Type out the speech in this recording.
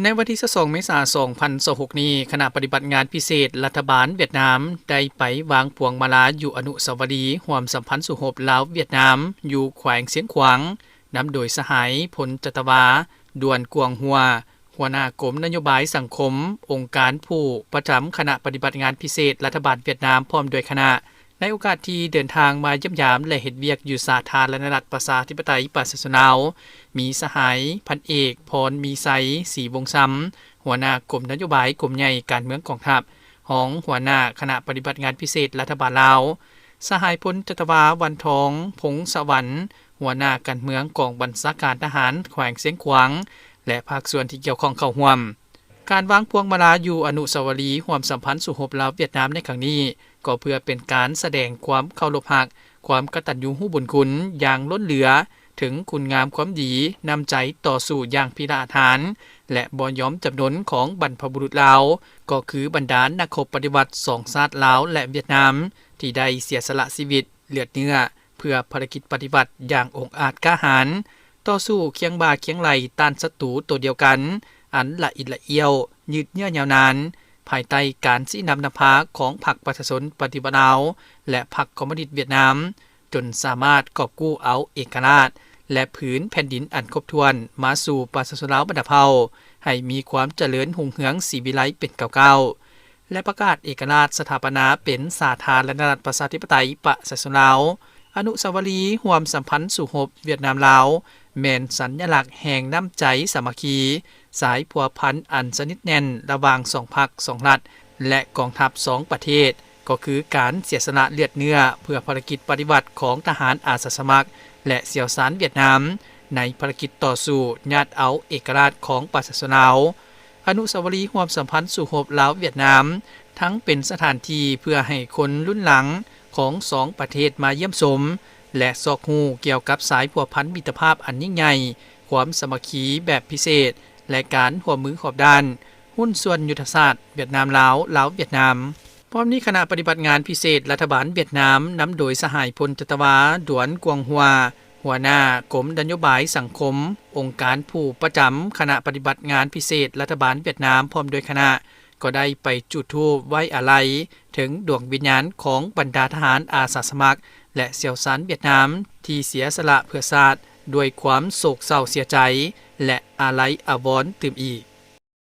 ในวันที่22เมษายน2026นี้คณะปฏิบัติงานพิเศษรัฐบาลเวียดนามได้ไปวางพวงมาลาอยู่อนุสาวรีย์ร่วมสัมพันธ์สุภพลาวเวียดนามอยู่แขวงเสียงขวางนำโดยสหายพลจัตวาด่วนกวงหัวหัวหน้ากรมนโยบายสังคมองค์การผู้ประจำคณะปฏิบัติงานพิเศษรัฐบาลเวียดนามพร้อมด้วยคณะในโอกาสที่เดินทางมาเยี่ยมยามและเฮ็ดเวียกอยู่สาธารณรัฐประชาธิปไตยประชาชนลาวมีสหายพันเอกพรมีไสศรีวงศ์ซ้ำหัวหน้ากรมนโยบายกรมใหญ่การเมืองกองทัพของหัวหน้าคณะปฏิบัติงานพิเศษรัฐบาลลาวสหายพลจัตวาวันทองพงสวรรค์หัวหน้าการเมืองกองบัญชาการทหารแขวงเสียงขวางและภาคส่วนที่เกี่ยวข้องเข้าร่วมการวางพวงมาลาอยู่อนุสาวรีย์ร่วมสัมพันธ์สุภพลาวเวียดนามในครั้งนี้ก็เพื่อเป็นการแสดงความเคารพรักความกตัญญูรู้บุญคุณอย่างล้นเหลือถึงคุณงามความดีนำใจต่อสู้อย่างพิราฐานและบ่ยอมจำนนของบรรพบุรุษลาวก็คือบรรดานักรบปฏิวัติ2ชาติลาวและเวียดนามที่ได้เสียสละชีวิตเลือดเนื้อเพื่อภารกิจปฏิบัติอย่างองอาจกล้าหาญต่อสู้เคียงบ่าเคียงไหลต้านศัตรูตัวเดียวกันอันละอิดละเอียวยืดเยื้อยาวนานภายใต้การสินำนำพาของพรรคประชาชนปฏิบัติลาวและพรรคคอมมิวนิสต์เวียดนามจนสามารถกอบกู้เอาเอกราชและผืนแผ่นดินอันครบถ้วนมาสู่ประชาชนลาวบรรดาเผ่าให้มีความเจริญรุ่งเรืองศรีวิไลเป็นเก่าๆและประกาศเอกราชสถาปนาเป็นสาธารณรัฐประชาธิปไตยประชาชนลาวอนุสาวรีย์ร่วมสัมพันธ์สุภพเวียดนามลาวแม่นสัญลักษณ์แห่งน้ำใจสามัคคีสายพัวพันอันสนิทแน่นระหว่าง2พรรค2รัฐและกองทัพ2ประเทศก็คือการเสียสละเลือดเนื้อเพื่อภารกิจปฏิบัติของทหารอาสาสมัครและเสี่ยวสารเวียดนามในภารกิจต่อสู้ญาติเอาเอกราชของประชาชนลาวอนุสาวรีย์ร่วมสัมพันธ์สุภพลาวเวียดนามทั้งเป็นสถานที่เพื่อให้คนรุ่นหลังของ2ประเทศมาเยี่ยมชมและสอกฮู้เกี่ยวกับสายพัวพันมิตรภาพอันยิ่งใหญ่ความสามัคคีแบบพิเศษและการร่วมมือขอบด้านหุ้นส่วนยุทธศาสตร์เวียดนามลาวลาวเวียดนามพร้อมนี้คณะปฏิบัติงานพิเศษรัฐบาลเวียดนามนำโดยสหายพลจัตวาด่วนกวงหัวหัวหน้ากรมนโยบายสังคมองค์การผู้ประจำคณะปฏิบัติงานพิเศษรัฐบาลเวียดนามพร้อมโดยคณะก็ได้ไปจุดธูปไว้อาลัยถึงดวงวิญญาณของบรรดาทหารอาสาสมัครและเสี่ยวสารเวียดนามที่เสียสละเพื่อชาติด้วยความโศกเศร้าเสียใจและอาลัยอาวรณ์ตื่มอีก